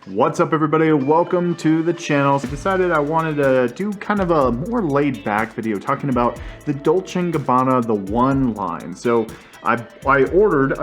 What's up everybody, welcome to the channel. I decided I wanted to do kind of a more laid back video talking about the Dolce Gabbana The One line. So I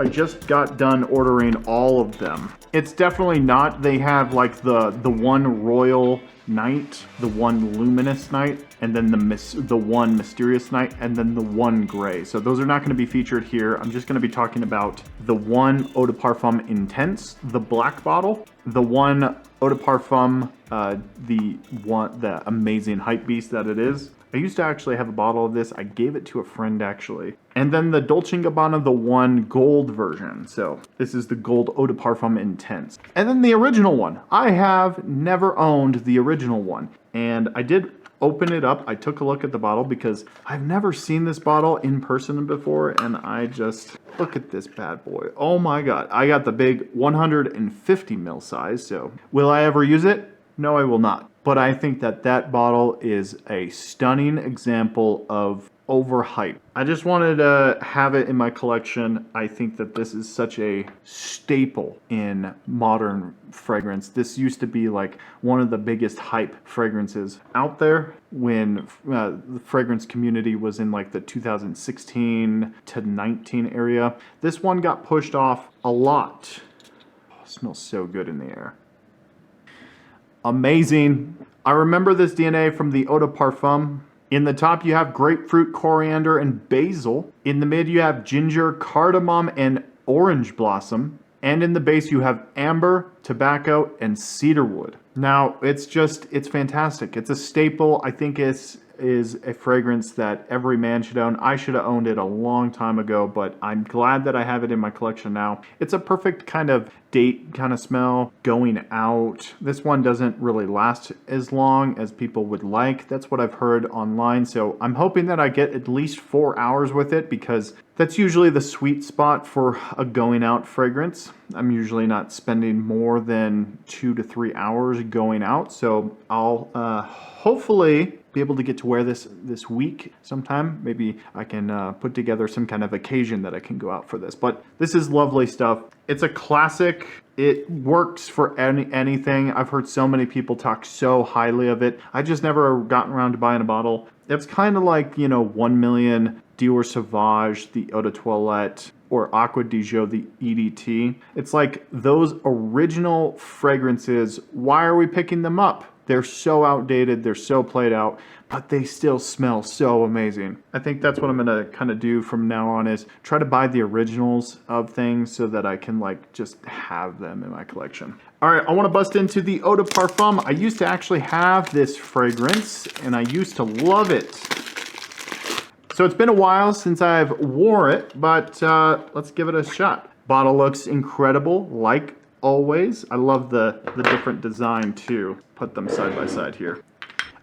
just got done ordering all of them. It's definitely not, they have like the one royal night, the one luminous night, and then the one mysterious night, and then the one gray. So those are not going to be featured here. I'm just going to be talking about the one Odaparfam Intense, the black bottle, the one Odaparfam, the amazing hype beast that it is. I used to actually have a bottle of this. I gave it to a friend actually. And then the Dolce Gabbana The One gold version. So this is the gold Odaparfam Intense. And then the original one. I have never owned the original one. And I did open it up. I took a look at the bottle because I've never seen this bottle in person before. And I just, look at this bad boy. Oh my God. I got the big 150 ml size. So will I ever use it? No, I will not. But I think that that bottle is a stunning example of overhype. I just wanted to have it in my collection. I think that this is such a staple in modern fragrance. This used to be like one of the biggest hype fragrances out there when the fragrance community was in like the 2016 to 19 area. This one got pushed off a lot. Oh, it smells so good in the air. Amazing. I remember this DNA from the Odaparfam. In the top you have grapefruit, coriander, and basil. In the mid you have ginger, cardamom, and orange blossom. And in the base you have amber, tobacco, and cedarwood. Now it's fantastic. It's a staple. I think it is a fragrance that every man should own. I should have owned it a long time ago, but I'm glad that I have it in my collection now. It's a perfect kind of date kind of smell going out. This one doesn't really last as long as people would like. That's what I've heard online. So I'm hoping that I get at least 4 hours with it because that's usually the sweet spot for a going out fragrance. I'm usually not spending more than 2 to 3 hours going out. So I'll hopefully be able to get to wear this week sometime. Maybe I can put together some kind of occasion that I can go out for this. But this is lovely stuff. It's a classic. It works for anything. I've heard so many people talk so highly of it. I just never gotten around to buying a bottle. It's kind of like, you know, 1 million Dior Sauvage, the Eau de Toilette, or Aqua di Gio, the EDT. It's like those original fragrances. Why are we picking them up? They're so outdated, they're so played out, but they still smell so amazing. I think that's what I'm gonna kind of do from now on is try to buy the originals of things so that I can like just have them in my collection. All right, I wanna bust into the Odaparfam. I used to actually have this fragrance and I used to love it. So it's been a while since I've wore it, but let's give it a shot. Bottle looks incredible, like always. I love the different design too. Put them side by side here.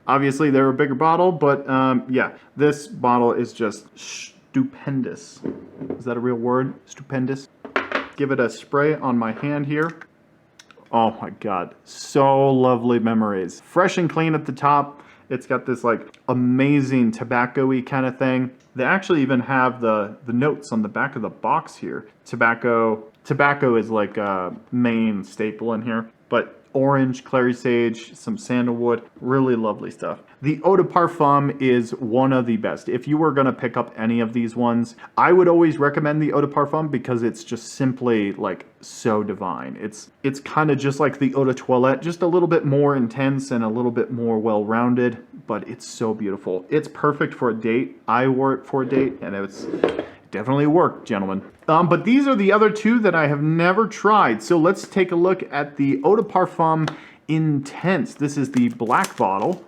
Obviously they're a bigger bottle, but yeah, this bottle is just stupendous. Is that a real word? Stupendous. Give it a spray on my hand here. Oh my God, so lovely memories. Fresh and clean at the top. It's got this like amazing tobacco-y kind of thing. They actually even have the notes on the back of the box here. Tobacco is like a main staple in here, but orange, clary sage, some sandalwood, really lovely stuff. The Odaparfam is one of the best. If you were gonna pick up any of these ones, I would always recommend the Odaparfam because it's just simply like so divine. It's kind of just like the Eau de Toilette, just a little bit more intense and a little bit more well-rounded, but it's so beautiful. It's perfect for a date. I wore it for a date and it's definitely worked, gentlemen. But these are the other two that I have never tried. So let's take a look at the Odaparfam Intense. This is the black bottle.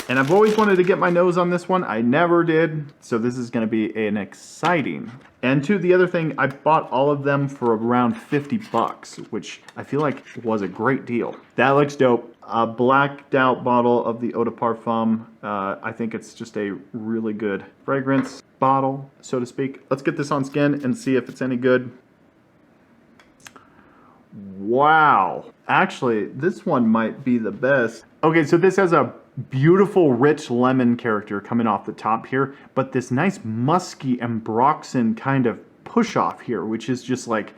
And I've always wanted to get my nose on this one. I never did. So this is gonna be an exciting. And to the other thing, I bought all of them for around 50 bucks, which I feel like was a great deal. That looks dope. A blacked out bottle of the Odaparfam. I think it's just a really good fragrance bottle, so to speak. Let's get this on skin and see if it's any good. Wow. Actually, this one might be the best. Okay, so this has a beautiful rich lemon character coming off the top here, but this nice musky ambroxan kind of push off here, which is just like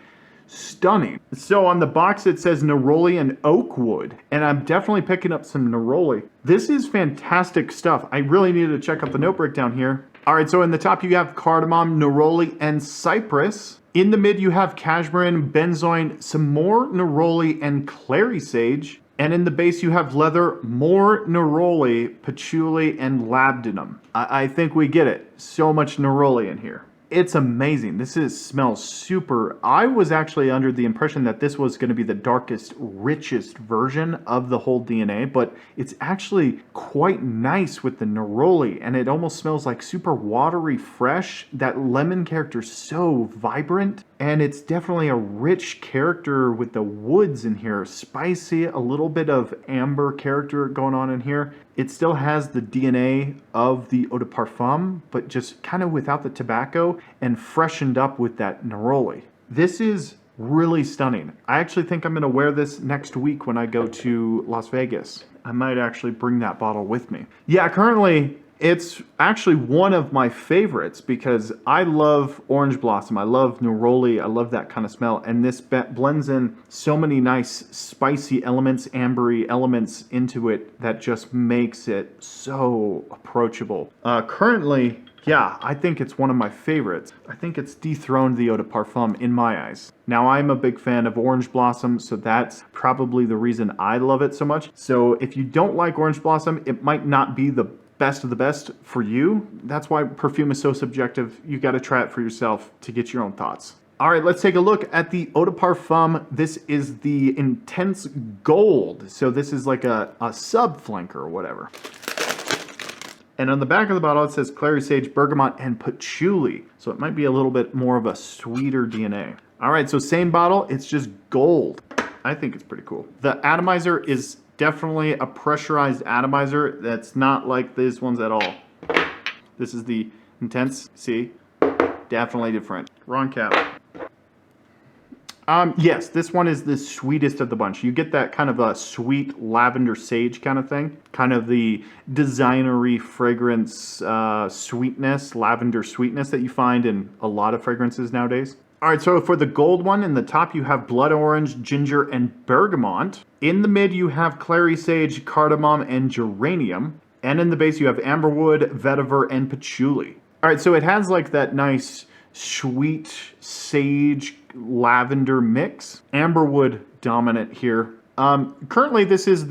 stunning. So on the box it says neroli and oak wood, and I'm definitely picking up some neroli. This is fantastic stuff. I really needed to check out the note breakdown here. All right, so in the top you have cardamom, neroli, and cypress. In the mid you have cashmere, benzoin, some more neroli, and clary sage. And in the base you have leather, more neroli, patchouli, and labdanum. I think we get it. So much neroli in here. It's amazing. This smells super. I was actually under the impression that this was going to be the darkest, richest version of the whole DNA, but it's actually quite nice with the neroli, and it almost smells like super watery fresh. That lemon character is so vibrant, and it's definitely a rich character with the woods in here. Spicy, a little bit of amber character going on in here. It still has the DNA of the Eau de Parfum, but just kind of without the tobacco and freshened up with that neroli. This is really stunning. I actually think I'm going to wear this next week when I go to Las Vegas. I might actually bring that bottle with me. Yeah, currently it's actually one of my favorites because I love orange blossom. I love neroli. I love that kind of smell. And this blends in so many nice spicy elements, ambery elements into it that just makes it so approachable. Currently, yeah, I think it's one of my favorites. I think it's dethroned the Eau de Parfum in my eyes. Now, I'm a big fan of orange blossom, so that's probably the reason I love it so much. So if you don't like orange blossom, it might not be the best of the best for you. That's why perfume is so subjective. You got to try it for yourself to get your own thoughts. All right, let's take a look at the Eau de Parfum. This is the Intense Gold. So this is like a sub flanker or whatever. And on the back of the bottle, it says clary sage, bergamot, and patchouli. So it might be a little bit more of a sweeter DNA. All right, so same bottle, it's just gold. I think it's pretty cool. The atomizer is definitely a pressurized atomizer that's not like these ones at all. This is the Intense, see? Definitely different. Wrong cap. Yes, this one is the sweetest of the bunch. You get that kind of a sweet lavender sage kind of thing. Kind of the designery fragrance sweetness, lavender sweetness that you find in a lot of fragrances nowadays. All right, so for the gold one, in the top you have blood orange, ginger, and bergamot. In the mid you have clary sage, cardamom, and geranium. And in the base you have amberwood, vetiver, and patchouli. All right, so it has like that nice sweet sage lavender mix. Amberwood dominant here. Currently this is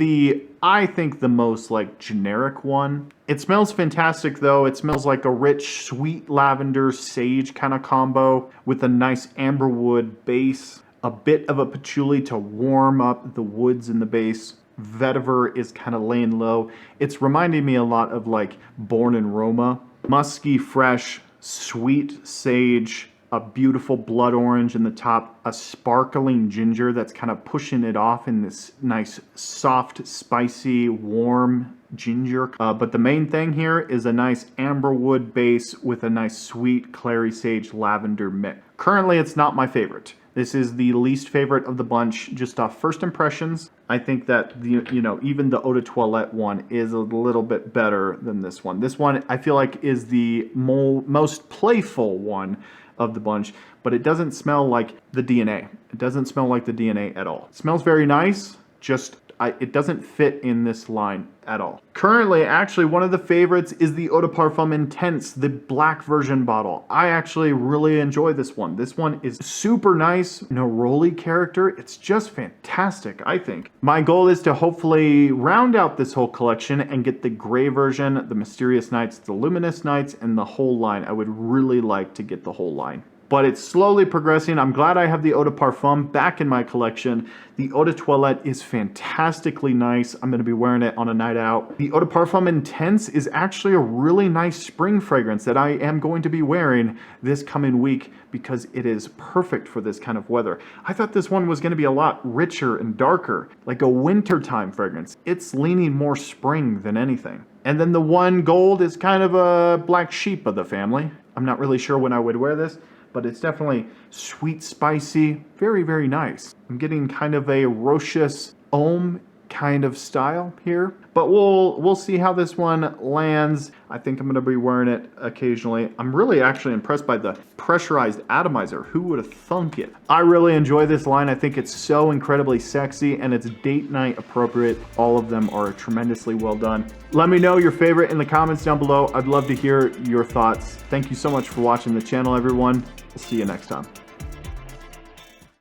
I think the most like generic one. It smells fantastic though. It smells like a rich sweet lavender sage kind of combo with a nice amberwood base. A bit of a patchouli to warm up the woods in the base. Vetiver is kind of laying low. It's reminding me a lot of like Born in Roma. Musky, fresh, sweet sage, a beautiful blood orange in the top, a sparkling ginger that's kind of pushing it off in this nice, soft, spicy, warm ginger. But the main thing here is a nice amberwood base with a nice sweet clary sage lavender mix. Currently, it's not my favorite. This is the least favorite of the bunch. Just off first impressions, I think that even the Eau de Toilette one is a little bit better than this one. This one I feel like is the most playful one of the bunch, but it doesn't smell like the DNA. It doesn't smell like the DNA at all. It smells very nice, just it doesn't fit in this line at all. Currently, actually, one of the favorites is the Eau de Parfum Intense, the black version bottle. I actually really enjoy this one. This one is super nice, neroli character. It's just fantastic, I think. My goal is to hopefully round out this whole collection and get the gray version, the Mysterious Nights, the Luminous Nights, and the whole line. I would really like to get the whole line. But it's slowly progressing. I'm glad I have the Eau de Parfum back in my collection. The Eau de Toilette is fantastically nice. I'm going to be wearing it on a night out. The Eau de Parfum Intense is actually a really nice spring fragrance that I am going to be wearing this coming week because it is perfect for this kind of weather. I thought this one was going to be a lot richer and darker, like a wintertime fragrance. It's leaning more spring than anything. And then the one gold is kind of a black sheep of the family. I'm not really sure when I would wear this, but it's definitely sweet, spicy, very, very nice. I'm getting kind of a rocious Homme kind of style here. But we'll see how this one lands. I think I'm going to be wearing it occasionally. I'm really actually impressed by the pressurized atomizer. Who would have thunk it? I really enjoy this line. I think it's so incredibly sexy and it's date night appropriate. All of them are tremendously well done. Let me know your favorite in the comments down below. I'd love to hear your thoughts. Thank you so much for watching the channel, everyone. We'll see you next time.